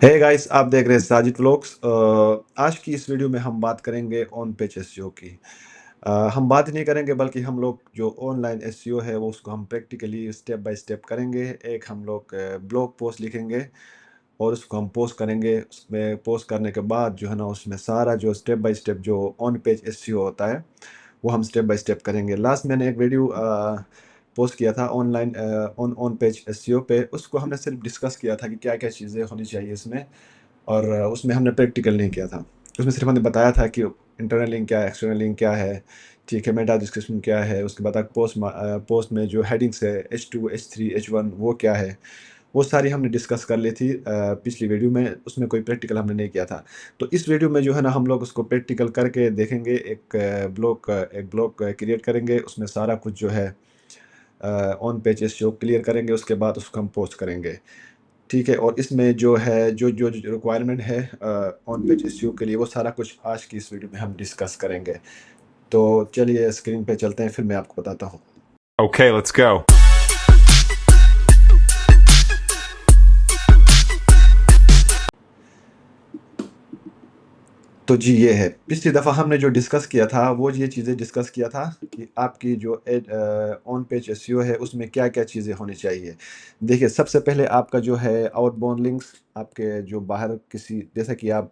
Hey guys, आप देख रहे हैं साजिद व्लॉग्स। आज की इस वीडियो में हम बात करेंगे ऑन पेज एसईओ की। हम बात ही नहीं करेंगे बल्कि हम लोग जो ऑनलाइन एसईओ है वो उसको हम प्रैक्टिकली स्टेप बाय स्टेप करेंगे। एक हम लोग ब्लॉग पोस्ट लिखेंगे और उसको हम पोस्ट करेंगे। उसमें पोस्ट करने के बाद जो है ना उसमें सारा जो स्टेप बाय स्टेप जो ऑन पेज एसईओ होता है वो हम स्टेप बाय स्टेप करेंगे। लास्ट मैंने एक वीडियो पोस्ट किया था online on on page SEO पे। उसको हमने सिर्फ डिस्कस किया था कि क्या क्या चीज़ें होनी चाहिए इसमें, और उसमें हमने प्रैक्टिकल नहीं किया था। उसमें सिर्फ हमने बताया था कि इंटरनल लिंक क्या है, एक्सटर्नल लिंक क्या है, ठीक है, मेटा डिस्क्रिप्शन क्या है, उसके बाद पोस्ट में जो हेडिंग्स है H2, H3, H1 वो क्या है, वो सारी हमने डिस्कस कर ली थी पिछली वीडियो में। उसमें कोई प्रैक्टिकल हमने नहीं किया था। तो इस वीडियो में जो है ना हम लोग उसको प्रैक्टिकल करके देखेंगे। एक ब्लॉग क्रिएट करेंगे, उसमें सारा कुछ जो है ऑन पेजेस जो क्लियर करेंगे, उसके बाद उसको हम पोस्ट करेंगे। ठीक है, और इसमें जो है जो रिक्वायरमेंट है ऑन पेज एसईओ के लिए वो सारा कुछ आज की इस वीडियो में हम डिस्कस करेंगे। तो चलिए स्क्रीन पे चलते हैं, फिर मैं आपको बताता हूँ। Okay, let's go. तो जी ये है, पिछली दफ़ा हमने जो डिस्कस किया था वो ये चीज़ें डिस्कस किया था कि आपकी जो ऑन पेज एसईओ है उसमें क्या-क्या चीज़ें होनी चाहिए। देखिए, सबसे पहले आपका जो है आउटबाउंड लिंक्स, आपके जो बाहर किसी जैसे कि आप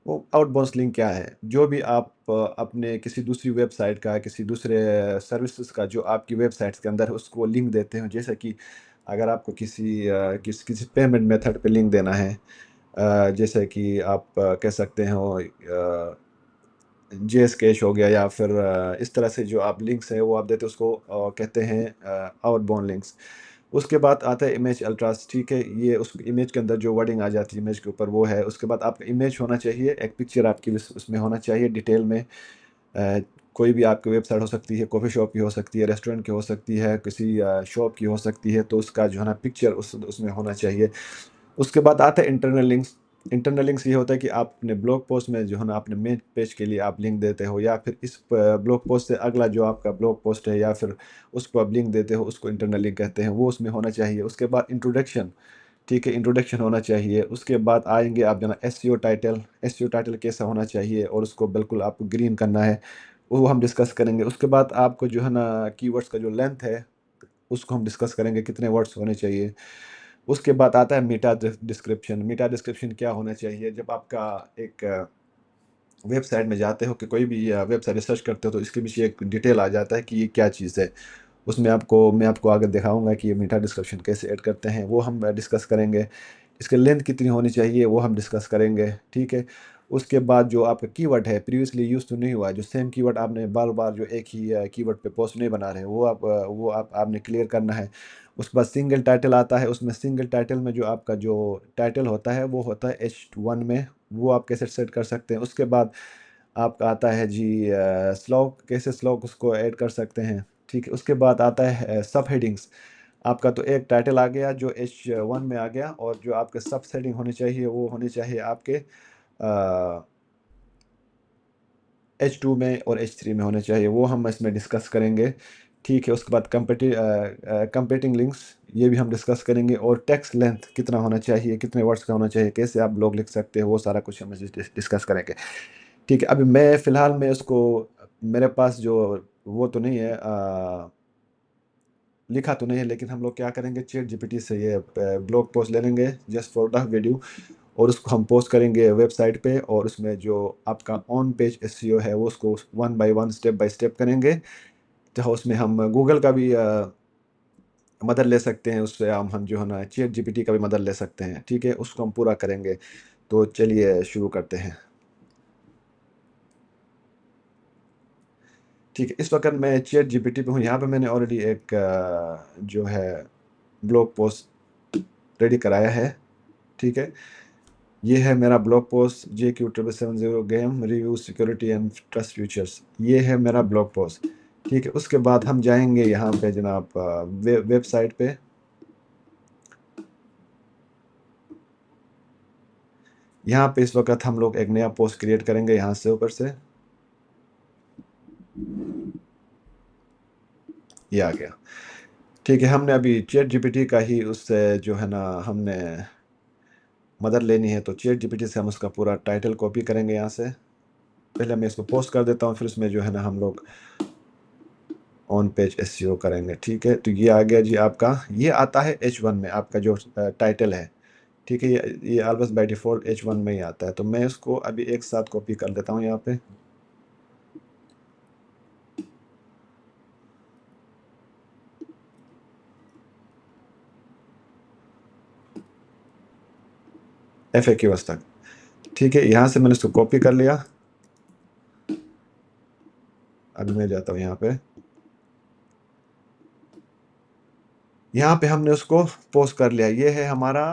वो आउटबाउंस लिंक क्या है? जो भी आप अपने किसी दूसरी वेबसाइट का, किसी दूसरे सर्विसेज़ का जो आपकी वेबसाइट्स के अंदर है उसको लिंक देते हो। जैसे कि अगर आपको किसी पेमेंट मेथड पे लिंक देना है, जैसे कि आप कह सकते हो जेएस कैश हो गया, या फिर इस तरह से जो आप लिंक्स हैं वो आप देते हो, उसको कहते हैं आउटबाउंड लिंक्स। उसके बाद आता है इमेज अल्ट्रास, ठीक है? ये उस इमेज के अंदर जो वर्डिंग आ जाती है इमेज के ऊपर वो है। उसके बाद आपका इमेज होना चाहिए, एक पिक्चर आपकी उसमें होना चाहिए डिटेल में। अ, कोई भी आपकी वेबसाइट हो सकती है, कॉफ़ी शॉप की हो सकती है, रेस्टोरेंट की हो सकती है, किसी शॉप की हो सकती है, तो उसका जो है ना पिक्चर उसमें होना चाहिए। उसके बाद आता है इंटरनल लिंक्स। इंटरनल लिंक्स ये होता है कि आप अपने ब्लॉग पोस्ट में जो है ना अपने मेन पेज के लिए आप लिंक देते हो, या फिर इस ब्लॉग पोस्ट से अगला जो आपका ब्लॉग पोस्ट है या फिर उसको आप लिंक देते हो, उसको इंटरनल लिंक कहते हैं, वो उसमें होना चाहिए। उसके बाद इंट्रोडक्शन, ठीक है, इंट्रोडक्शन होना चाहिए। उसके बाद आएँगे आप जना एसईओ टाइटल। एसईओ टाइटल कैसा होना चाहिए और उसको बिल्कुल आपको ग्रीन करना है, वो हम डिस्कस करेंगे। उसके बाद आपको जो है ना कीवर्ड्स का जो लेंथ है, उसको हम डिस्कस करेंगे कितने वर्ड्स होने चाहिए। उसके बाद आता है मेटा डिस्क्रिप्शन। मेटा डिस्क्रिप्शन क्या होना चाहिए? जब आपका एक वेबसाइट में जाते हो कि कोई भी वेबसाइट रिसर्च करते हो तो इसके पीछे एक डिटेल आ जाता है कि ये क्या चीज़ है। उसमें मैं आपको आगे दिखाऊँगा कि ये मेटा डिस्क्रिप्शन कैसे ऐड करते हैं, वो हम डिस्कस करेंगे। इसकी लेंथ कितनी होनी चाहिए वो हम डिस्कस करेंगे, ठीक है? उसके बाद जो आपका कीवर्ड है प्रीवियसली यूज़ तो नहीं हुआ है, जो सेम कीवर्ड आपने बार-बार जो एक ही कीवर्ड पे पोस्ट नहीं बना रहे, वो आपने क्लियर करना है। उसके बाद सिंगल टाइटल आता है, उसमें सिंगल टाइटल में जो आपका जो टाइटल होता है वो होता है H1 में, वो आप कैसे सेट कर सकते हैं। उसके बाद आपका आता है जी स्लॉग, कैसे स्लॉग उसको ऐड कर सकते हैं, ठीक है? उसके बाद आता है सब हेडिंग्स। आपका तो एक टाइटल आ गया जो H1 में आ गया, और जो आपके सब हेडिंग होनी चाहिए वो होनी चाहिए आपके H2 में और H3 में होने चाहिए, वो हम इसमें डिस्कस करेंगे, ठीक है? उसके बाद कंपेटिंग लिंक्स, ये भी हम डिस्कस करेंगे, और टेक्स्ट लेंथ कितना होना चाहिए, कितने वर्ड्स का होना चाहिए, कैसे आप ब्लॉग लिख सकते हो, वो सारा कुछ हम डिस्कस करेंगे। ठीक है, अभी मैं फ़िलहाल मैं उसको, मेरे पास जो वो तो नहीं है, लिखा तो नहीं है, लेकिन हम लोग क्या करेंगे, चैट जीपीटी से ये ब्लॉग पोस्ट ले लेंगे जस्ट फॉर द वीडियो, और उसको हम पोस्ट करेंगे वेबसाइट पे, और उसमें जो आपका ऑन पेज एसईओ है वो उसको one by one step by step करेंगे। जहाँ उसमें हम गूगल का भी मदद ले सकते हैं, उससे हम जो है ना चैट जीपीटी का भी मदद ले सकते हैं, ठीक है? उसको हम पूरा करेंगे। तो चलिए शुरू करते हैं। ठीक है, इस वक़्त मैं चैट जीपीटी पे हूँ। यहाँ पे मैंने ऑलरेडी एक जो है ब्लॉग पोस्ट रेडी कराया है, ठीक है? ये है मेरा blog post, JQ770 game review security and trust features, ये है मेरा ब्लॉग पोस्ट, ठीक है? उसके बाद हम जाएँगे यहाँ पे जनाब वेबसाइट पे। यहाँ पे इस वक़्त हम लोग एक नया पोस्ट क्रिएट करेंगे यहाँ से ऊपर से। ये आ गया, ठीक है? हमने अभी चैट जीपीटी का ही उससे जो है ना हमने मदर लेनी है तो चैट जीपीटी से हम उसका पूरा टाइटल कॉपी करेंगे यहाँ से। पहले मैं इसको पोस्ट कर देता हूँ, फिर उसमें जो है ना हम लोग ऑन पेज एसईओ करेंगे। ठीक है, तो ये आ गया जी आपका, ये आता है H1 में आपका जो टाइटल है। ठीक है, ये ऑलवेज बाय डिफ़ॉल्ट H1 में ही आता है। तो मैं इसको अभी एक साथ कॉपी कर देता हूँ यहाँ पे। FAQs तक। ठीक है, यहाँ से मैंने इसको कॉपी कर लिया। अभी मैं जाता हूँ यहाँ पे। यहाँ पे हमने उसको पोस्ट कर लिया। ये है हमारा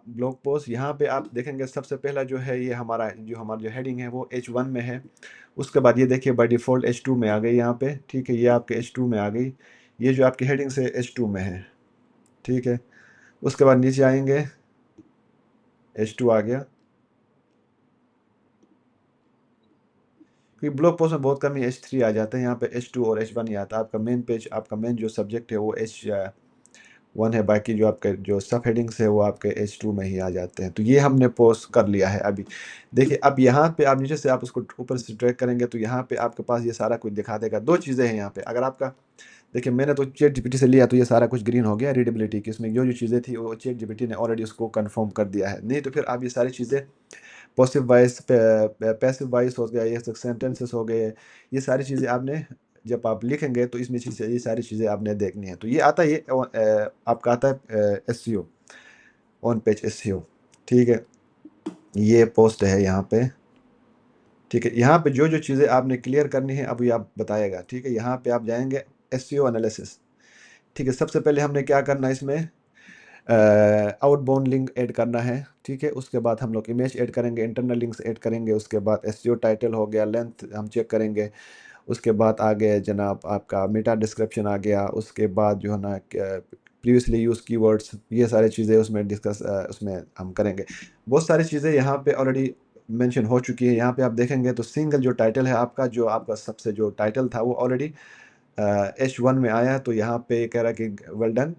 ब्लॉग पोस्ट। यहाँ पे आप देखेंगे सबसे पहला जो है ये हमारा जो हेडिंग है वो H1 में है। उसके बाद ये देखिए बाय डिफ़ॉल्ट H2 में आ गई यहाँ पे। ठीक है, ये आपके H2 में आ गई। ये जो आपकी हेडिंग से H2 में है। ठीक है, उसके बाद नीचे आएंगे, H2 आ गया। क्योंकि ब्लॉग पोस्ट में बहुत कम ही H3 आ जाते हैं, यहाँ पे H2 और H1 ही आता है। आपका मेन पेज, आपका मेन जो सब्जेक्ट है वो H1 है, बाकी जो आपके जो सब हेडिंग्स है वो आपके H2 में ही आ जाते हैं। तो ये हमने पोस्ट कर लिया है अभी। देखिए अब यहाँ पे आप नीचे से आप उसको ऊपर से ड्रैग करेंगे तो यहाँ पे आपके पास ये सारा कुछ दिखा देगा। दो चीज़ें हैं यहाँ पे, अगर आपका देखिए मैंने तो चैट जीपीटी से लिया तो ये सारा कुछ ग्रीन हो गया रीडेबिलिटी की, इसमें जो चीज़ें थी वो चैट जीपीटी ने ऑलरेडी उसको कंफर्म कर दिया है। नहीं तो फिर आप ये सारी चीज़ें पॉसिव वॉइस, पैसिव वॉइस हो गया, ये सेंटेंसेस हो गए, ये सारी चीज़ें आपने जब आप लिखेंगे तो इसमें ये सारी चीज़ें आपने देखनी है। तो ये आता है, ये आपका आता है एसईओ, ऑन पेज एसईओ। ठीक है, ये पोस्ट है यहाँ पे। ठीक है, यहाँ पे जो जो चीज़ें आपने क्लियर करनी है अभी आप बताएगा। ठीक है, यहाँ पे आप जाएंगे एसईओ एनालिसिस। ठीक है, सबसे पहले हमने क्या करना है इसमें, आउटबाउंड लिंक ऐड करना है। ठीक है, उसके बाद हम लोग इमेज ऐड करेंगे, इंटरनल लिंक्स ऐड करेंगे। उसके बाद एसईओ टाइटल हो गया, लेंथ हम चेक करेंगे। उसके बाद आ गए जनाब आपका मेटा डिस्क्रिप्शन आ गया। उसके बाद जो है ना प्रीवियसली यूज कीवर्ड्स, ये सारी चीज़ें उसमें डिस्कस उसमें हम करेंगे। बहुत सारी चीज़ें यहाँ पे ऑलरेडी मेंशन हो चुकी है। यहाँ पे आप देखेंगे तो सिंगल जो टाइटल है आपका, जो आपका सबसे जो टाइटल था वो ऑलरेडी H1 में आया है। तो यहाँ पे कह रहा है कि वेल डन,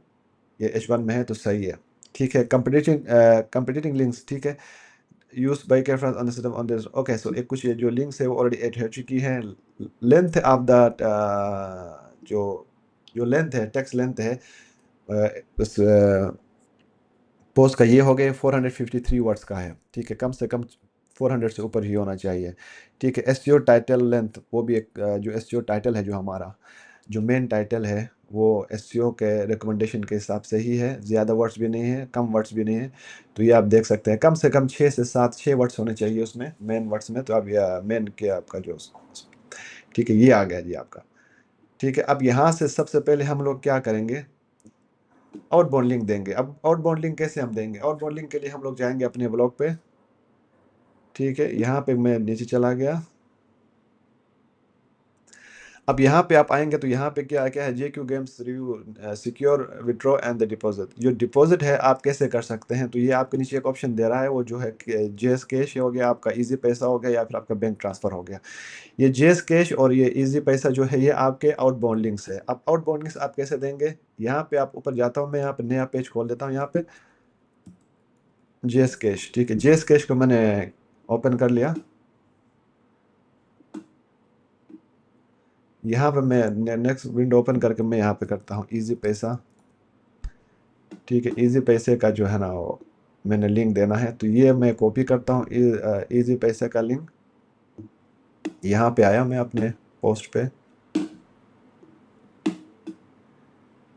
ये H1 में है तो सही है। ठीक है, कंपटीटिंग लिंक्स। ठीक है, use by careful on the system on this. Okay, so एक कुछ ये जो लिंक्स है वो ऑलरेडी ऐड हो चुकी हैं। लेंथ ऑफ द जो जो लेंथ है, टेक्स्ट लेंथ है उस पोस्ट का, ये हो गए 453 वर्ड्स का है। ठीक है, कम से कम 400 से ऊपर ही होना चाहिए। ठीक है, एसईओ टाइटल लेंथ, वो भी एक जो एसईओ टाइटल है, जो हमारा जो मेन टाइटल है वो एसईओ के रिकमेंडेशन के हिसाब से ही है। ज़्यादा वर्ड्स भी नहीं है, कम वर्ड्स भी नहीं है। तो ये आप देख सकते हैं कम से कम 6 से 7, 6 वर्ड्स होने चाहिए उसमें, मेन वर्ड्स में। तो अब यह मेन के आपका जो, ठीक है, ये आ गया जी आपका। ठीक है, अब यहाँ से सबसे पहले हम लोग क्या करेंगे, आउटबाउंड लिंक देंगे। अब आउटबाउंड लिंक कैसे हम देंगे, आउटबाउंड लिंक के लिए हम लोग जाएंगे अपने ब्लॉग पे। ठीक है, यहाँ पे मैं नीचे चला गया। अब यहाँ पे आप आएंगे तो यहाँ पे क्या क्या है, JQ games review, secure withdraw and the deposit. जो डिपॉजिट है आप कैसे कर सकते हैं, तो ये आपके नीचे एक ऑप्शन दे रहा है, वो जो है जेएस कैश हो गया, आपका इजी पैसा हो गया, या फिर आपका बैंक ट्रांसफर हो गया। ये जेएस कैश और ये इजी पैसा जो है ये आपके आउटबाउंड लिंक्स है। अब आउटबाउंड लिंक्स आप कैसे देंगे, यहाँ पे आप ऊपर जाता हूँ मैं, यहाँ पे नया पेज खोल देता हूँ। यहाँ पे जेएस कैश। ठीक है, जेएस कैश को मैंने ओपन कर लिया। यहाँ पे मैं नेक्स्ट विंडो ओपन करके मैं यहाँ पे करता हूँ इजी पैसा। ठीक है, इजी पैसे का जो है ना वो मैंने लिंक देना है, तो ये मैं कॉपी करता हूँ इजी पैसे का लिंक। यहाँ पे आया मैं अपने पोस्ट पे।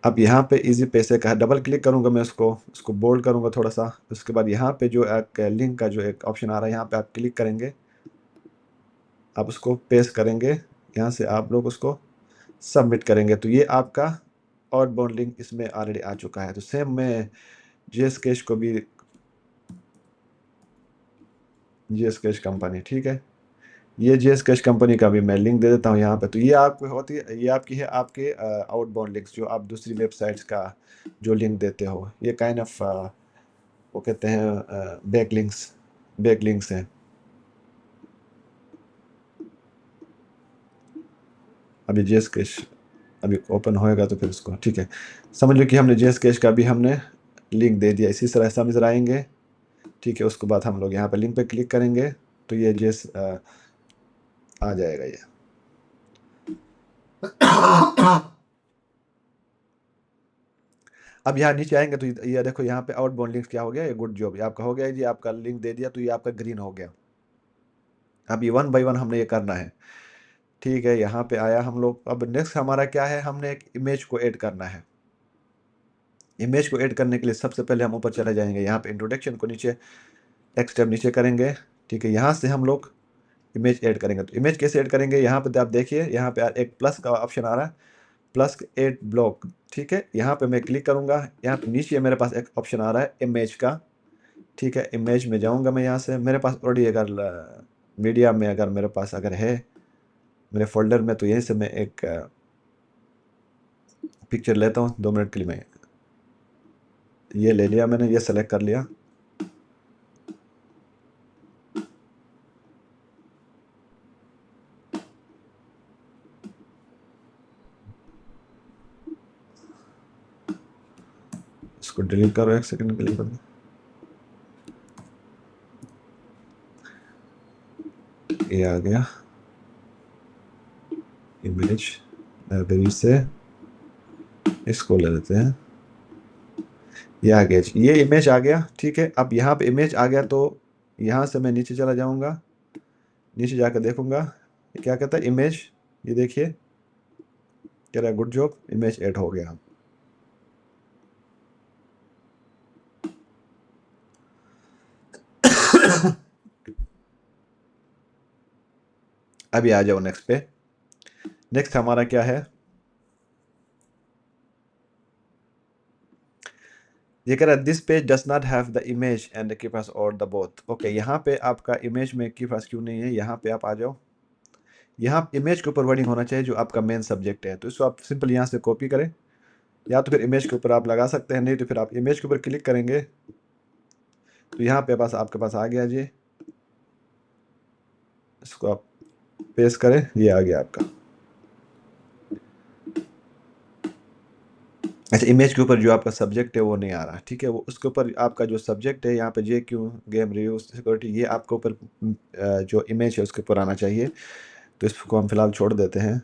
अब यहाँ पे इजी पैसे का डबल क्लिक करूँगा मैं, उसको बोल्ड करूँगा थोड़ा सा। उसके बाद यहाँ पे जो एक लिंक का जो एक ऑप्शन आ रहा है, यहाँ पे आप क्लिक करेंगे, आप उसको पेस्ट करेंगे, यहाँ से आप लोग उसको सबमिट करेंगे। तो ये आपका आउटबाउंड लिंक इसमें ऑलरेडी आ चुका है। तो सेम मैं जेएस कैश को भी, जेएस कैश कंपनी, ठीक है, ये जेएस कैश कंपनी का भी मैं लिंक दे देता हूँ यहाँ पे। तो ये आपको होती है, ये आपकी है आपके आउटबाउंड लिंक्स, जो आप दूसरी वेबसाइट्स का जो लिंक देते हो। ये काइंड ऑफ वो कहते हैं बैक लिंक्स हैं। अभी जेएस कैश अभी ओपन होएगा तो फिर उसको, ठीक है, समझ लो कि हमने जेएस कैश का भी हमने लिंक दे दिया। इसी तरह समझ आएंगे ठीक है, उसके बाद हम लोग यहाँ पे लिंक पे क्लिक करेंगे तो ये जिस आ जाएगा ये। अब यहाँ नीचे आएंगे तो ये देखो यहाँ पे आउटबाउंड लिंक क्या हो गया, ये गुड जॉब, ये आपका हो गया जी, आपका लिंक दे दिया तो ये आपका ग्रीन हो गया। अब ये 1 बाय 1 हमने ये करना है। ठीक है, यहाँ पे आया हम लोग। अब नेक्स्ट हमारा क्या है, हमने एक इमेज को ऐड करना है। इमेज को ऐड करने के लिए सबसे पहले हम ऊपर चले जाएंगे, यहाँ पे इंट्रोडक्शन को नीचे एक स्टेप नीचे करेंगे। ठीक है, यहाँ से हम लोग इमेज ऐड करेंगे। तो इमेज कैसे ऐड करेंगे, यहाँ पे आप देखिए, यहाँ पे एक प्लस का ऑप्शन आ रहा है, प्लस ऐड ब्लॉक। ठीक है, यहाँ पे मैं क्लिक करूँगा, यहाँ पे नीचे मेरे पास एक ऑप्शन आ रहा है इमेज का। ठीक है, इमेज में जाऊँगा मैं, यहाँ से मेरे पास ऑलरेडी अगर मीडिया में अगर मेरे पास अगर है मेरे फोल्डर में, तो यहीं से मैं एक पिक्चर लेता हूँ 2 मिनट के लिए। मैं ये ले लिया, मैंने ये सेलेक्ट कर लिया। इसको डिलीट करो 1 सेकंड के लिए बंद। ये आ गया इमेज लाइब्रेरी से, इसको ले लेते हैं। ये आ गया जी, ये इमेज आ गया। ठीक है, अब यहाँ पे इमेज आ गया तो यहाँ से मैं नीचे चला जाऊँगा, नीचे जाकर देखूंगा ये क्या कहता है इमेज। ये देखिए कह रहा है गुड जॉब, इमेज ऐड हो गया। अभी आ जाओ नेक्स्ट पे। नेक्स्ट हमारा क्या है, ये कह रहा है this page does not have the image and keywords और द बोथ। ओके, यहाँ पे आपका इमेज में कीवर्ड्स क्यों नहीं है, यहाँ पे आप आ जाओ। यहाँ इमेज के ऊपर वर्डिंग होना चाहिए जो आपका मेन सब्जेक्ट है, तो इसको आप सिंपल यहाँ से कॉपी करें, या तो फिर इमेज के ऊपर आप लगा सकते हैं, नहीं तो फिर आप इमेज के ऊपर क्लिक करेंगे तो यहाँ पे पास आपके पास आ गया जी। इसको आप पेस्ट करें, ये आ गया आपका। अच्छा, इमेज के ऊपर जो आपका सब्जेक्ट है वो नहीं आ रहा। ठीक है, वो उसके ऊपर आपका जो सब्जेक्ट है यहाँ पे JQ गेम रिव्यू सिक्योरिटी, ये आपके ऊपर जो इमेज है उसके ऊपर आना चाहिए। तो इसको हम फिलहाल छोड़ देते हैं।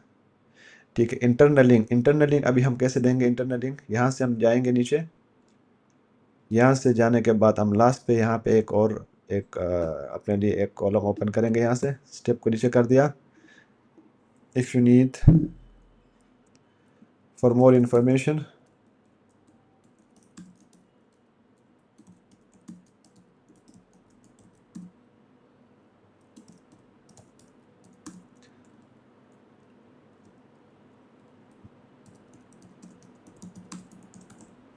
ठीक है, इंटरनल लिंक, इंटरनल लिंक अभी हम कैसे देंगे इंटरनल लिंक, यहाँ से हम जाएंगे नीचे, यहाँ से जाने के बाद हम लास्ट पे यहाँ पे एक और एक अपने लिए एक कॉलम ओपन करेंगे। यहाँ से स्टेप को नीचे कर दिया, if you need for more information,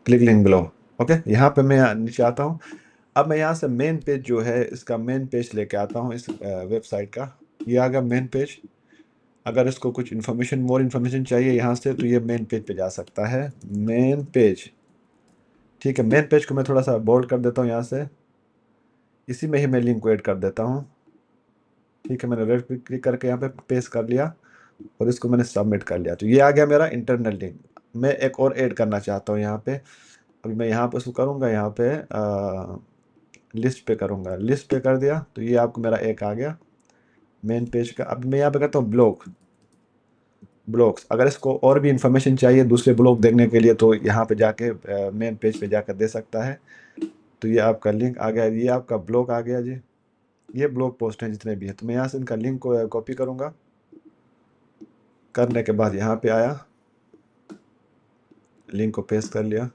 click link below. Okay, यहाँ पे मैं नीचे आता हूँ। अब मैं यहाँ से मेन पेज जो है इसका मेन पेज लेके आता हूँ इस वेबसाइट का। ये आ गया मेन पेज। अगर इसको कुछ इन्फॉर्मेशन मोर इन्फॉर्मेशन चाहिए यहाँ से तो ये मेन पेज पे जा सकता है, मेन पेज। ठीक है, मेन पेज को मैं थोड़ा सा बोल्ड कर देता हूँ यहाँ से, इसी में ही मैं लिंक को ऐड कर देता हूँ। ठीक है, मैंने रेड क्लिक करके यहाँ पे पेस्ट कर लिया और इसको मैंने सबमिट कर लिया, तो ये आ गया मेरा इंटरनल लिंक। मैं एक और ऐड करना चाहता हूँ यहाँ पे। अभी मैं यहाँ पे उसको करूँगा, यहाँ पे लिस्ट पे करूँगा, लिस्ट पे कर दिया तो ये आपको मेरा एक आ गया मेन पेज का। अब मैं यहाँ पे करता हूँ ब्लॉग्स। अगर इसको और भी इंफॉर्मेशन चाहिए दूसरे ब्लॉग देखने के लिए तो यहाँ पे जाके मेन पेज पे जाकर दे सकता है। तो ये आपका लिंक आ गया, ये आपका ब्लॉग आ गया जी। ये ब्लॉग पोस्ट हैं जितने भी हैं, तो मैं यहाँ से इनका लिंक को कॉपी करूँगा। करने के बाद यहाँ पे आया, लिंक को पेस्ट कर लिया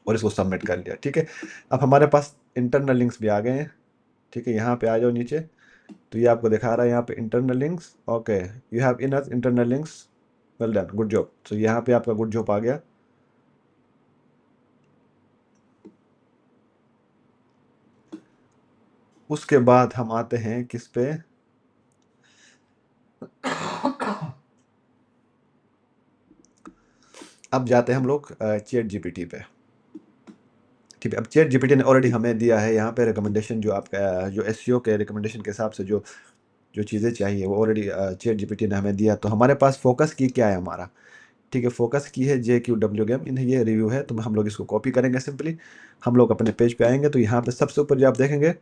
और इसको सबमिट कर लिया। ठीक है, अब हमारे पास इंटरनल लिंक्स भी आ गए हैं। ठीक है, यहाँ पे आ जाओ नीचे, तो ये आपको दिखा रहा है यहाँ पे internal links. Okay, you have enough internal links, well done, good job. तो यहाँ पे आपका गुड जॉब आ गया। उसके बाद हम आते हैं किस पे, अब जाते हैं हम लोग चैट जीपीटी पे। ठीक है, अब चैट जीपीटी ने ऑलरेडी हमें दिया है यहाँ पे रिकमेंडेशन, जो आपका जो एसईओ के रिकमेंडेशन के हिसाब से जो जो चीज़ें चाहिए वो ऑलरेडी चैट जीपीटी ने हमें दिया। तो हमारे पास फोकस की क्या है हमारा, ठीक है, फोकस की है JQW गेम, इन ये रिव्यू है, तो हम लोग इसको कॉपी करेंगे सिंपली। हम लोग अपने पेज पे आएंगे तो यहाँ पे सबसे ऊपर जो आप देखेंगे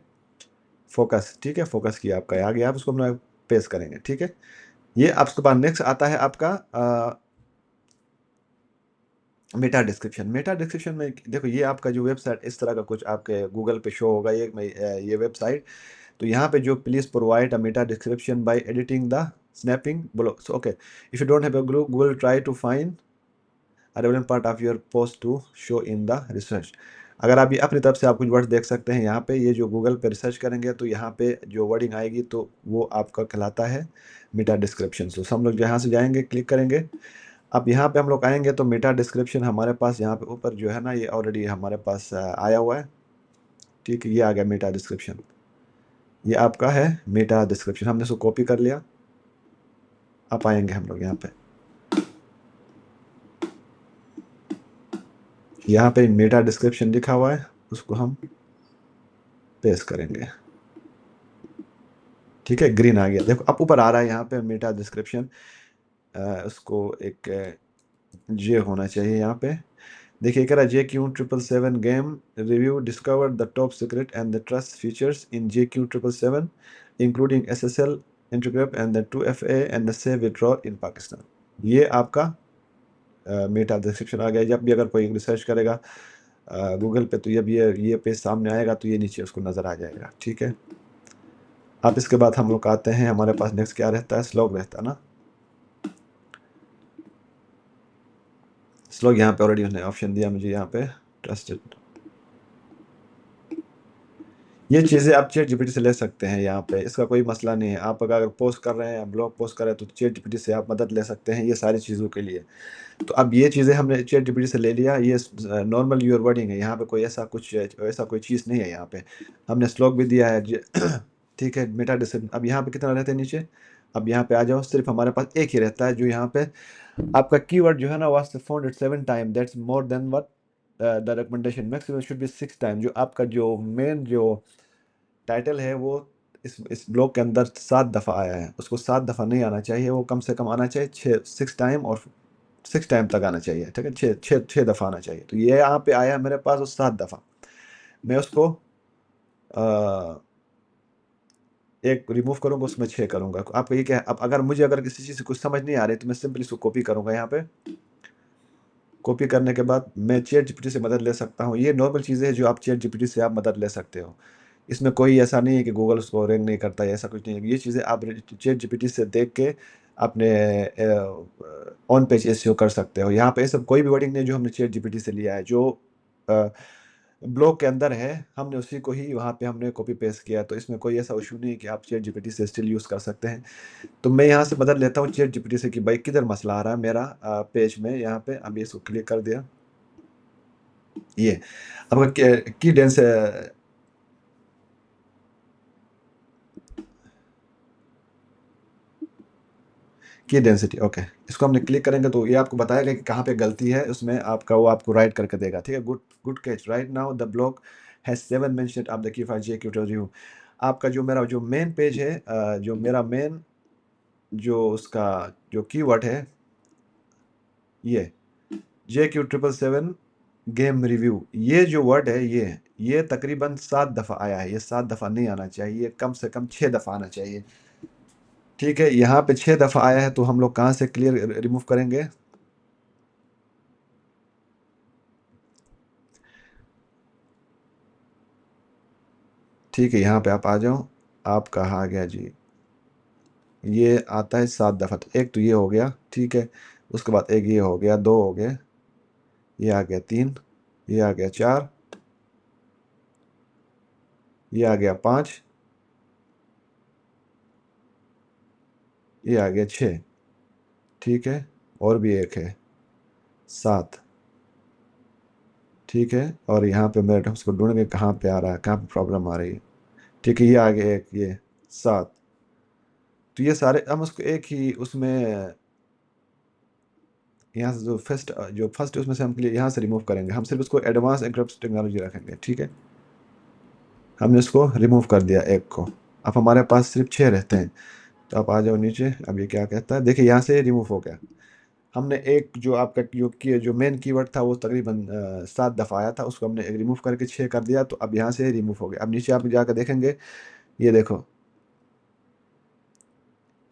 फोकस, ठीक है, फोकस किया आपका आ गया, आप उसको अपना पेस्ट करेंगे, ठीक है। ये आपके पास नेक्स्ट आता है आपका मेटा डिस्क्रिप्शन। मेटा डिस्क्रिप्शन में देखो, ये आपका जो वेबसाइट इस तरह का कुछ आपके गूगल पे शो होगा, ये वेबसाइट। तो यहाँ पे जो please provide a meta description by editing the snapping blog, so okay, if you don't have a Google try to find a relevant part of your post to show in the research. अगर आप ये अपनी तरफ से आप कुछ word देख सकते हैं यहाँ पे, ये जो गूगल पे रिसर्च करेंगे तो यहाँ पे जो वर्डिंग आएगी तो वो आपका कहलाता है मेटा डिस्क्रिप्शन। सो हम लोग यहाँ से जाएंगे, क्लिक करेंगे। अब यहाँ पे हम लोग आएंगे तो मेटा डिस्क्रिप्शन हमारे पास यहाँ पे ऊपर जो है ना, ये ऑलरेडी हमारे पास आया हुआ है, ठीक है। ये आ गया मेटा डिस्क्रिप्शन, ये आपका है मेटा डिस्क्रिप्शन। हमने इसको कॉपी कर लिया। अब आएंगे हम लोग यहाँ पे मेटा डिस्क्रिप्शन लिखा हुआ है, उसको हम पेस्ट करेंगे, ठीक है। ग्रीन आ गया, देखो अब ऊपर आ रहा है यहाँ पे मेटा डिस्क्रिप्शन। उसको एक जे होना चाहिए यहाँ पे। देखिए कह रहा है JQ777 game review discover the top secret and the trust features in JQ777 including SSL इंटरग्रेप and the 2FA and the save withdrawal in Pakistan. ये आपका मेटा डिस्क्रिप्शन आ गया। जब भी अगर कोई रिसर्च करेगा गूगल पे तो जब ये पेज सामने आएगा तो ये नीचे उसको नज़र आ जाएगा, ठीक है। अब इसके बाद हम लोग आते हैं, हमारे पास नेक्स्ट क्या रहता है, स्लॉग रहता है ना। स्लॉग यहाँ पे ऑलरेडी उसने ऑप्शन दिया मुझे यहाँ पे, ट्रस्टेड। ये चीज़ें आप चैट जीपीटी से ले सकते हैं यहाँ पे, इसका कोई मसला नहीं है। आप अगर पोस्ट कर रहे हैं, ब्लॉग पोस्ट कर रहे हैं, तो चैट जीपीटी से आप मदद ले सकते हैं ये सारी चीज़ों के लिए। तो अब ये चीज़ें हमने चैट जीपीटी से ले लिया, ये नॉर्मल यूर वर्डिंग है, यहाँ पे कोई ऐसा कोई चीज़ नहीं है। यहाँ पे हमने स्लॉग भी दिया है ठीक है, मेटा डिस्क्रिप्शन। अब यहाँ पे कितना रहता है नीचे, अब यहाँ पे आ जाओ, सिर्फ हमारे पास एक ही रहता है, जो यहाँ पे आपका कीवर्ड जो है ना, was found 7 time, that's more than what the recommendation, maximum should be 6 time. जो आपका जो मेन जो टाइटल है वो इस ब्लॉग के अंदर 7 दफ़ा आया है, उसको 7 दफ़ा नहीं आना चाहिए, वो कम से कम आना चाहिए 6 टाइम, और 6 टाइम तक आना चाहिए, ठीक है। 6 दफ़ा आना चाहिए। तो ये यहाँ पे आया मेरे पास वो 7 दफ़ा। मैं उसको अ, एक रिमूव करूँगा, उसमें 6 करूँगा। आपको ये क्या है, अब अगर किसी चीज़ से कुछ समझ नहीं आ रही तो मैं सिंपली इसको कॉपी करूँगा यहाँ पे। कॉपी करने के बाद मैं चैट जीपीटी से मदद ले सकता हूँ। ये नॉर्मल चीज़ें हैं जो आप चैट जीपीटी से आप मदद ले सकते हो। इसमें कोई ऐसा नहीं है कि गूगल उसको रैंक नहीं करता है, ऐसा कुछ नहीं है। ये चीज़ें आप चैट जीपीटी से देख के अपने ऑन पेज एसईओ कर सकते हो। यहाँ पे सब कोई भी वर्डिंग नहीं जो हमने चैट जीपीटी से लिया है, जो ब्लॉग के अंदर है हमने उसी को ही वहाँ पे हमने कॉपी पेस्ट किया। तो इसमें कोई ऐसा इशू नहीं है कि आप चैट जीपीटी से स्टिल यूज़ कर सकते हैं। तो मैं यहाँ से मदद लेता हूँ चैट जीपीटी से कि भाई किधर मसला आ रहा है मेरा पेज में। यहाँ पे अभी इसको क्लिक कर दिया, ये आपका की डेंस की डेंसिटी, ओके। इसको हमने क्लिक करेंगे तो ये आपको बताएगा कि कहाँ पे गलती है, उसमें आपका वो आपको राइट करके देगा, ठीक है। Good good catch, right now the blog has 7 mentioned of the key for JQ review. आपका जो मेरा जो मेन पेज है, जो मेरा मेन जो उसका जो कीवर्ड है, ये JQ777 गेम रिव्यू, ये जो वर्ड है, ये तकरीबन 7 दफ़ा आया है। ये 7 दफ़ा नहीं आना चाहिए, कम से कम 6 दफ़ा आना चाहिए, ठीक है। यहाँ पे 6 दफ़ा आया है, तो हम लोग कहाँ से क्लियर रिमूव करेंगे, ठीक है। यहाँ पे आप आ जाओ, आप कहाँ आ गया जी, ये आता है 7 दफ़ा। तो एक तो ये हो गया, ठीक है। उसके बाद एक ये हो गया, 2 हो गए, ये आ गया 3, ये आ गया 4, ये आ गया 5, ये आ गया 6, ठीक है। और भी एक है 7, ठीक है। और यहाँ पे मेरे उसको ढूंढेंगे कहाँ पे आ रहा है, कहाँ पे प्रॉब्लम आ रही है, ठीक है। ये आ गया एक, ये 7। तो ये सारे हम उसको एक ही उसमें, यहाँ से जो फर्स्ट उसमें से हम यहाँ से रिमूव करेंगे। हम सिर्फ उसको एडवांस एन्क्रिप्शन टेक्नोलॉजी रखेंगे, ठीक है। हमने इसको रिमूव कर दिया एक को। अब हमारे पास सिर्फ 6 रहते हैं। तो आप आ जाओ नीचे, अब ये क्या कहता है, देखिए यहाँ से रिमूव हो गया। हमने एक जो आपका जो मेन कीवर्ड था वो तकरीबन 7 दफ़ा आया था, उसको हमने रिमूव करके 6 कर दिया, तो अब यहाँ से रिमूव हो गया। अब नीचे आप जाकर देखेंगे, ये देखो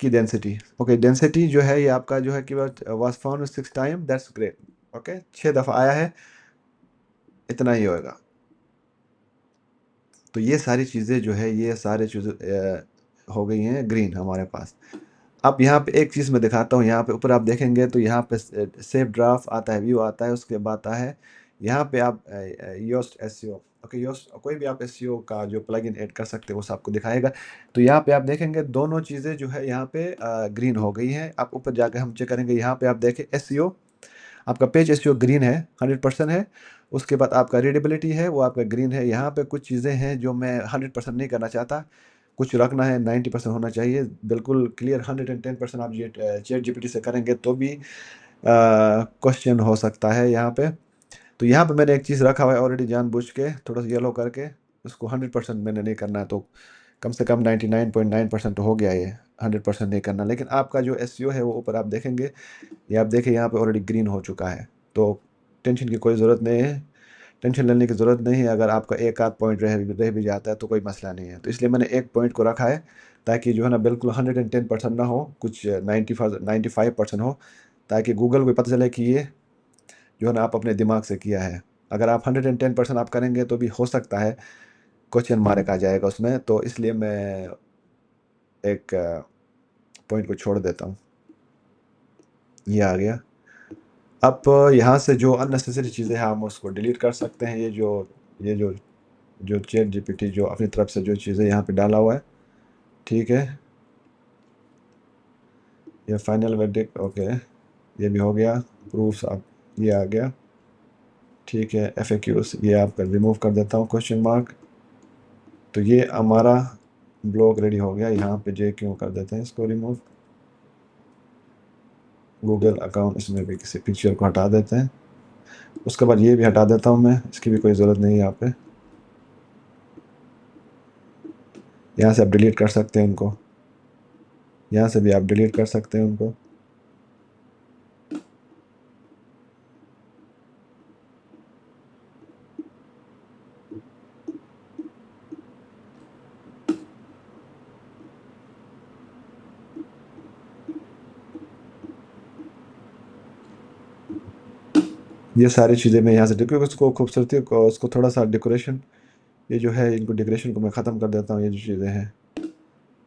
की डेंसिटी। ओके, डेंसिटी जो है ये आपका जो है keyword was found 6 time, that's great. Okay, 6 दफ़ा आया है, इतना ही होएगा। तो ये सारी चीज़ें जो है, ये सारे चीज़ें हो गई हैं ग्रीन हमारे पास। अब यहाँ पे एक चीज़ मैं दिखाता हूँ, यहाँ पे ऊपर आप देखेंगे तो यहाँ पे सेव ड्राफ्ट आता है, व्यू आता है, उसके बाद आता है यहाँ पे आप योस्ट एसईओ। ओके, योस्ट कोई भी आप एसईओ का जो प्लगइन ऐड कर सकते हो वो आपको दिखाएगा। तो यहाँ पे आप देखेंगे दोनों चीज़ें जो है यहाँ पे ग्रीन हो गई हैं। आप ऊपर जाके हम चेक करेंगे, यहाँ पे आप देखें एसईओ, आपका पेज एसईओ ग्रीन है, 100% है। उसके बाद आपका रीडेबिलिटी है, वो आपका ग्रीन है। यहाँ पे कुछ चीज़ें हैं जो मैं 100% नहीं करना चाहता, कुछ रखना है, 90% होना चाहिए, बिल्कुल क्लियर 110% आप ये चैट जीपीटी से करेंगे तो भी क्वेश्चन हो सकता है यहाँ पे। तो यहाँ पे मैंने एक चीज़ रखा हुआ है ऑलरेडी जानबूझ के, थोड़ा सा येलो करके, उसको 100% मैंने नहीं करना है, तो कम से कम 99.9% तो हो गया ये, 100% नहीं करना। लेकिन आपका जो एसईओ है वो ऊपर आप देखेंगे, ये आप देखिए यहाँ पे ऑलरेडी ग्रीन हो चुका है, तो टेंशन की कोई ज़रूरत नहीं है, टेंशन लेने की ज़रूरत नहीं है। अगर आपका एक आध पॉइंट रह भी जाता है तो कोई मसला नहीं है। तो इसलिए मैंने एक पॉइंट को रखा है, ताकि जो है ना बिल्कुल 110% ना हो, कुछ 95% हो, ताकि गूगल को भी पता चले कि ये जो है ना आप अपने दिमाग से किया है। अगर आप 110% आप करेंगे तो भी हो सकता है क्वेश्चन मार्क आ जाएगा उसमें, तो इसलिए मैं एक पॉइंट को छोड़ देता हूँ। ये आ गया। अब यहाँ से जो अननेसेसरी चीज़ें हैं हम उसको डिलीट कर सकते हैं। ये जो चैट जीपीटी जो अपनी तरफ से जो चीज़ें यहाँ पे डाला हुआ है, ठीक है, ये फाइनल वर्डिक्ट, ओके, ये भी हो गया। प्रूफ्स आप, ये आ गया, ठीक है। एफएक्यूज ये आपका रिमूव कर देता हूँ, क्वेश्चन मार्क। तो ये हमारा ब्लॉग रेडी हो गया। यहाँ पे जे क्यों कर देते हैं इसको रिमूव, गूगल अकाउंट, इसमें भी किसी पिक्चर को हटा देते हैं। उसके बाद ये भी हटा देता हूँ मैं, इसकी भी कोई ज़रूरत नहीं है यहाँ पे। यहाँ से आप डिलीट कर सकते हैं उनको, यहाँ से भी आप डिलीट कर सकते हैं उनको। ये सारी चीज़ें मैं यहाँ से क्योंकि उसको खूबसूरती को, उसको थोड़ा सा डेकोरेशन, ये जो है इनको डेकोरेशन को मैं ख़त्म कर देता हूँ, ये जो चीज़ें हैं,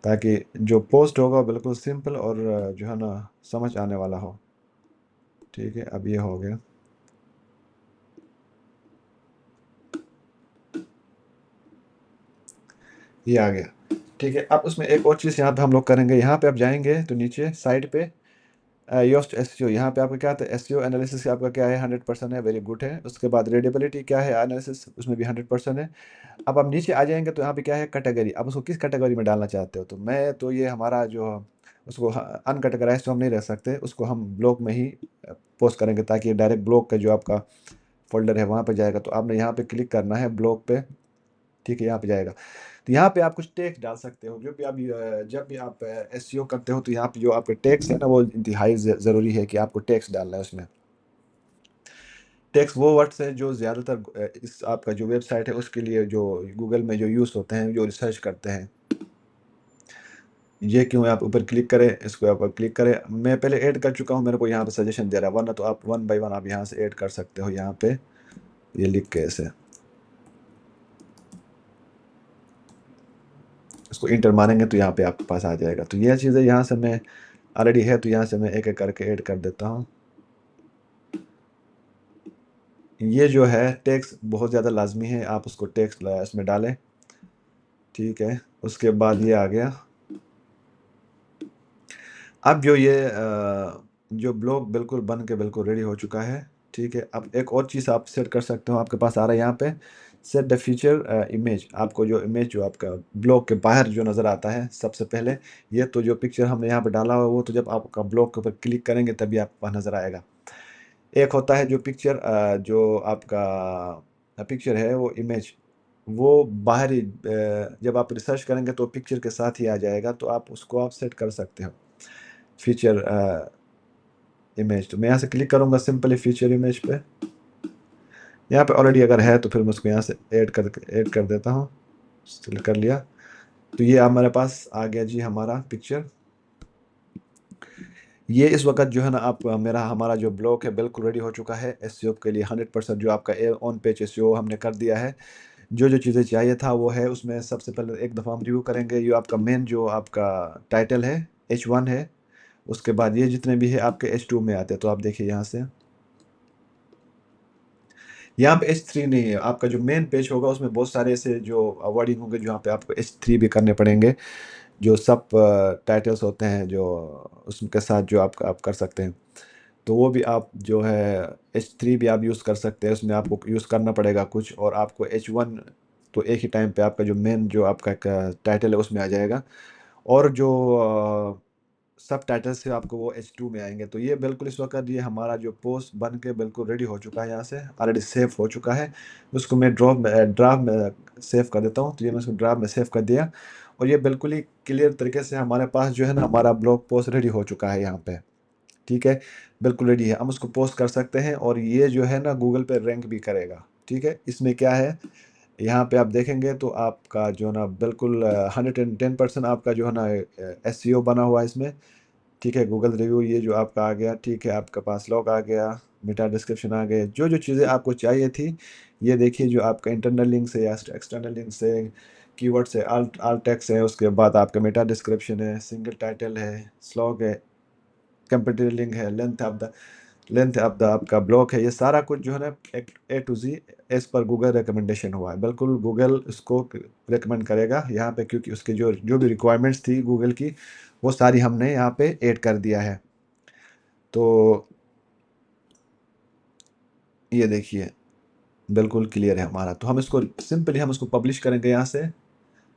ताकि जो पोस्ट होगा बिल्कुल सिंपल और जो है ना समझ आने वाला हो। ठीक है, अब ये हो गया। ये आ गया, ठीक है। अब उसमें एक और चीज़ यहाँ पे हम लोग करेंगे, यहाँ पे आप जाएंगे तो नीचे साइड पे योस्ट एसईओ, यहाँ पे आपका क्या आता है, एसईओ एनालिसिस आपका क्या है, 100% है, वेरी गुड है। उसके बाद रीडेबिलिटी क्या है, एनालिसिस, उसमें भी 100% है। अब आप नीचे आ जाएंगे तो यहाँ पे क्या है, कैटेगरी। अब उसको किस कैटेगरी में डालना चाहते हो, तो मैं तो ये हमारा जो उसको अनकैटेगराइज तो हम नहीं रख सकते, उसको हम ब्लॉक में ही पोस्ट करेंगे, ताकि डायरेक्ट ब्लॉक का जो आपका फोल्डर है वहाँ पे जाएगा। तो आपने यहाँ पे क्लिक करना है ब्लॉक पे, ठीक है, यहाँ पे जाएगा। तो यहाँ पे आप कुछ टेक्स्ट डाल सकते हो, जो भी आप जब भी आप एसईओ करते हो तो यहाँ पे जो आपके टेक्स्ट है ना वो इंतहाई ज़रूरी है कि आपको टेक्स्ट डालना है उसमें। टेक्स्ट वो वर्ड्स हैं जो ज़्यादातर इस आपका जो वेबसाइट है उसके लिए जो गूगल में जो यूज़ होते हैं, जो रिसर्च करते हैं। ये क्यों है, आप ऊपर क्लिक करें, इसको आप क्लिक करें। मैं पहले ऐड कर चुका हूँ, मेरे को यहाँ पे सजेशन दे रहा है, वरना तो आप वन बाय वन आप यहाँ से ऐड कर सकते हो। यहाँ पे ये लिख के ऐसे इसको इंटर मारेंगे तो यहाँ पे आपके पास आ जाएगा। तो यह चीज़ें यहाँ से मैं ऑलरेडी है, तो यहाँ से मैं एक एक करके ऐड कर देता हूँ। ये जो है टेक्स्ट बहुत ज़्यादा लाजमी है, आप उसको टेक्स्ट इसमें डालें, ठीक है। उसके बाद ये आ गया। अब जो ये जो ब्लॉग बिल्कुल बन के बिल्कुल रेडी हो चुका है, ठीक है। अब एक और चीज़ आप सेट कर सकते हो, आपके पास आ रहा है यहाँ पे सेट द फीचर इमेज। आपको जो इमेज जो आपका ब्लॉग के बाहर जो नज़र आता है सबसे पहले, ये तो जो पिक्चर हमने यहाँ पे डाला हुआ है वो तो जब आपका ब्लॉग के ऊपर क्लिक करेंगे तभी आपको वहाँ नज़र आएगा। एक होता है जो पिक्चर जो आपका पिक्चर है वो इमेज, वो बाहरी जब आप रिसर्च करेंगे तो पिक्चर के साथ ही आ जाएगा, तो आप उसको आप सेट कर सकते हो फीचर इमेज, तो मैं यहाँ से क्लिक करूँगा सिंपली फीचर इमेज पे। यहाँ पे ऑलरेडी अगर है तो फिर मैं उसको यहाँ से ऐड कर देता हूँ। सिलेक्ट कर लिया, तो ये हमारे पास आ गया जी हमारा पिक्चर। ये इस वक्त जो है ना आप मेरा हमारा जो ब्लॉग है बिल्कुल रेडी हो चुका है एसईओ के लिए 100%। जो आपका ऑन पेज एसईओ हमने कर दिया है। जो जो चीज़ें चाहिए था वो है उसमें। सबसे पहले एक दफ़ा हम रिव्यू करेंगे, ये आपका मेन जो आपका टाइटल है H1 है। उसके बाद ये जितने भी है आपके H2 में आते हैं, तो आप देखिए यहाँ से, यहाँ पे H3 नहीं है। आपका जो मेन पेज होगा उसमें बहुत सारे ऐसे जो वर्डिंग होंगे जहाँ पे आपको H3 भी करने पड़ेंगे। जो सब टाइटल्स होते हैं जो उसके साथ जो आप कर सकते हैं, तो वो भी आप जो है H3 भी आप यूज़ कर सकते हैं। उसमें आपको यूज़ करना पड़ेगा कुछ, और आपको H1 तो एक ही टाइम पे आपका जो मेन जो आपका टाइटल है उसमें आ जाएगा। और जो सब टाइटल से आपको वो H2 में आएंगे। तो ये बिल्कुल इस वक्त ये हमारा जो पोस्ट बन के बिल्कुल रेडी हो चुका है, यहाँ से ऑलरेडी सेव हो चुका है। उसको मैं ड्राफ्ट में सेव कर देता हूँ। तो ये मैं उसको ड्राफ्ट में सेव कर दिया, और ये बिल्कुल ही क्लियर तरीके से हमारे पास जो है ना हमारा ब्लॉग पोस्ट रेडी हो चुका है यहाँ पे। ठीक है, बिल्कुल रेडी है। हम उसको पोस्ट कर सकते हैं, और ये जो है ना गूगल पे रैंक भी करेगा। ठीक है, इसमें क्या है, यहाँ पे आप देखेंगे तो आपका जो है ना बिल्कुल 110% आपका जो है ना एसईओ बना हुआ है इसमें। ठीक है, गूगल रिव्यू ये जो आपका आ गया। ठीक है, आपके पास लॉग आ गया, मेटा डिस्क्रिप्शन आ गए, जो जो चीज़ें आपको चाहिए थी। ये देखिए जो आपका इंटरनल लिंक्स है या एक्सटर्नल लिंक्स है, कीवर्ड्स है, आल टेक्स्ट है, उसके बाद आपका मेटा डिस्क्रिप्शन है, सिंगल टाइटल है, स्लॉग है, कंप्यूटर लिंक है, लेंथ ऑफ द आपका ब्लॉक है। ये सारा कुछ जो है ना A to Z as per Google recommendation हुआ है। बिल्कुल गूगल इसको रिकमेंड करेगा यहाँ पे, क्योंकि उसके जो जो भी रिक्वायरमेंट्स थी गूगल की, वो सारी हमने यहाँ पे ऐड कर दिया है। तो ये देखिए बिल्कुल क्लियर है हमारा। तो हम इसको सिंपली हम इसको पब्लिश करेंगे यहाँ से।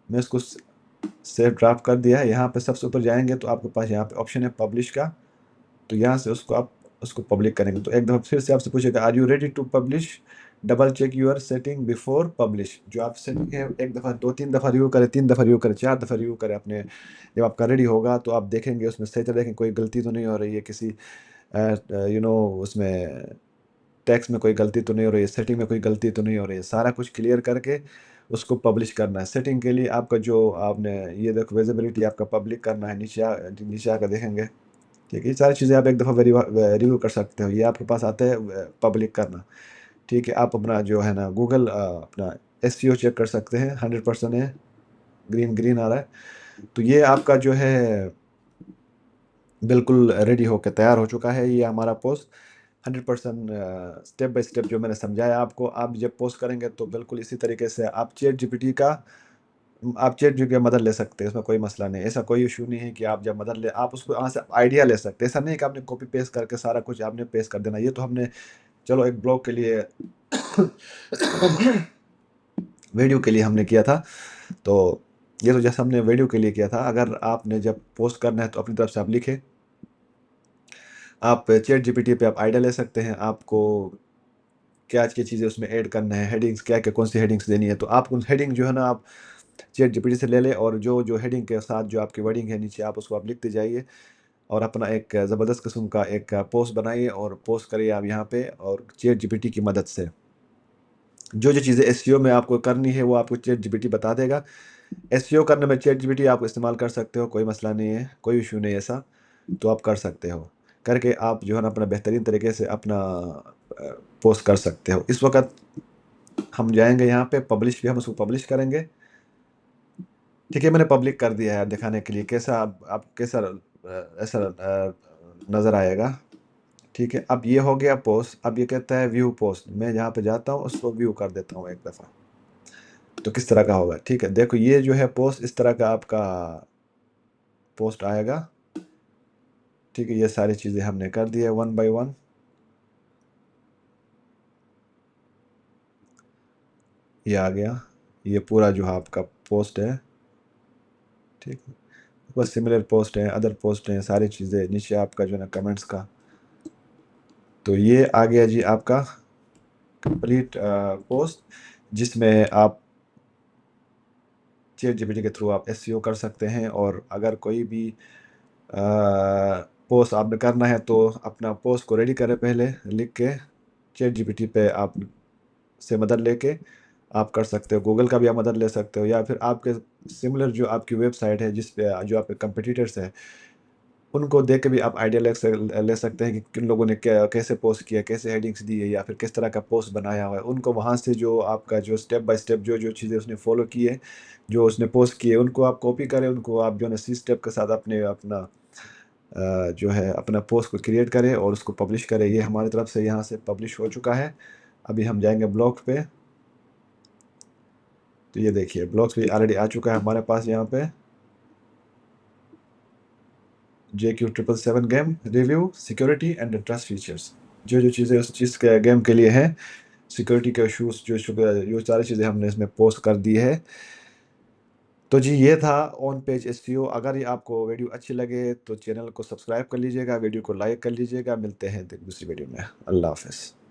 मैं इसको सेव ड्राफ्ट कर दिया है। यहाँ पे सबसे ऊपर जाएंगे तो आपके पास यहाँ पे ऑप्शन है पब्लिश का। तो यहाँ से उसको आप उसको पब्लिक करेंगे। तो एक दफ़ा फिर से आपसे पूछेगा are you ready to publish, double check your setting before publish. जो आप सेटिंग है एक दफ़ा 2-3 दफ़ा रिव्यू करें, 3 दफ़ा रिव्यू करें, 4 दफ़ा रिव्यू करें अपने। जब आपका रेडी होगा तो आप देखेंगे उसमें सही तरह देखें कोई गलती तो नहीं हो रही है, किसी उसमें टेक्स्ट में कोई गलती तो नहीं हो रही है, सेटिंग में कोई गलती तो नहीं हो रही है। सारा कुछ क्लियर करके उसको पब्लिश करना है। सेटिंग के लिए आपका जो आपने ये देखो विजिबिलिटी आपका पब्लिक करना है। नीचे आकर देखेंगे। ठीक है, ये सारी चीज़ें आप एक दफ़ा रिव्यू कर सकते हो। ये आपके पास आता है पब्लिक करना। ठीक है, आप अपना जो है ना गूगल अपना एसईओ चेक कर सकते हैं, 100% है, ग्रीन ग्रीन आ रहा है। तो ये आपका जो है बिल्कुल रेडी होकर तैयार हो चुका है। ये हमारा पोस्ट 100% स्टेप बाय स्टेप जो मैंने समझाया आपको, आप जब पोस्ट करेंगे तो बिल्कुल इसी तरीके से आप चैट जीपीटी की मदद ले सकते हैं। इसमें कोई मसला नहीं है, ऐसा कोई इशू नहीं है कि आप जब मदद ले आप उसको वहाँ से आइडिया ले सकते हैं। ऐसा नहीं है कि आपने कॉपी पेस्ट करके सारा कुछ आपने पेस्ट कर देना। ये तो हमने चलो एक ब्लॉग के लिए वीडियो के लिए हमने किया था। तो ये तो जैसे हमने वीडियो के लिए किया था। अगर आपने जब पोस्ट करना है तो अपनी तरफ से आप लिखें। आप चैट जीपीटी पे आप आइडिया ले सकते हैं, आपको क्या क्या चीज़ें उसमें ऐड करना है, हेडिंग्स क्या क्या कौन सी हेडिंग्स देनी है। तो आप उन हेडिंग जो है ना आप चैट जीपीटी से ले लें, और जो जो हेडिंग के साथ जो आपकी वर्डिंग है नीचे आप उसको आप लिखते जाइए, और अपना एक ज़बरदस्त किस्म का एक पोस्ट बनाइए और पोस्ट करिए आप यहाँ पे, और चैट जीपीटी की मदद से जो जो चीज़ें एसईओ में आपको करनी है वो आपको चैट जीपीटी बता देगा। एसईओ करने में चैट जीपीटी आप इस्तेमाल कर सकते हो, कोई मसला नहीं है, कोई इशू नहीं है ऐसा। तो आप कर सकते हो, करके आप जो है ना अपना बेहतरीन तरीके से अपना पोस्ट कर सकते हो। इस वक्त हम जाएंगे यहाँ पे पब्लिश भी, हम उसको पब्लिश करेंगे। ठीक है, मैंने पब्लिक कर दिया है दिखाने के लिए कैसा आप कैसा ऐसा नज़र आएगा। ठीक है, अब ये हो गया पोस्ट। अब ये कहता है व्यू पोस्ट। मैं जहाँ पे जाता हूँ उसको व्यू कर देता हूँ एक दफ़ा, तो किस तरह का होगा। ठीक है, देखो ये जो है पोस्ट इस तरह का आपका पोस्ट आएगा। ठीक है, ये सारी चीज़ें हमने कर दी है 1 बाय 1। ये आ गया, ये पूरा जो है आपका पोस्ट है। ठीक है, बस सिमिलर पोस्ट है, अदर पोस्ट हैं, सारी चीज़ें नीचे आपका जो है ना कमेंट्स का। तो ये आ गया जी आपका कंप्लीट पोस्ट, जिसमें आप चैट जीपीटी के थ्रू आप एसईओ कर सकते हैं। और अगर कोई भी पोस्ट आपने करना है तो अपना पोस्ट को रेडी करें, पहले लिख के चैट जीपीटी पे आप से मदद लेके आप कर सकते हो। गूगल का भी आप मदद ले सकते हो, या फिर आपके सिमिलर जो आपकी वेबसाइट है जिस पे जो आपके कंपटीटर्स हैं उनको देख के भी आप आइडिया ले सकते हैं कि किन लोगों ने क्या कैसे पोस्ट किया, कैसे हेडिंग्स दी है, या फिर किस तरह का पोस्ट बनाया हुआ है। उनको वहाँ से जो आपका जो स्टेप बाय स्टेप जो जो चीज़ें उसने फॉलो की है, जो उसने पोस्ट किए, उनको आप कॉपी करें, उनको आप जो है ना सी स्टेप के साथ अपने अपना जो है अपना पोस्ट को क्रिएट करें और उसको पब्लिश करें। ये हमारी तरफ से यहाँ से पब्लिश हो चुका है। अभी हम जाएंगे ब्लॉग पे, तो ये देखिए ब्लॉग्स भी ऑलरेडी आ चुका है हमारे पास यहाँ पे। JQ777 game review, security and trust features, जो जो चीज़ें उस चीज़ के गेम के लिए हैं, सिक्योरिटी के इशूज़ जो सारी चीज़ें हमने इसमें पोस्ट कर दी है। तो जी ये था ऑन पेज एसईओ। अगर ये आपको वीडियो अच्छी लगे तो चैनल को सब्सक्राइब कर लीजिएगा, वीडियो को लाइक कर लीजिएगा। मिलते हैं दूसरी वीडियो में। अल्लाह हाफ़िज़।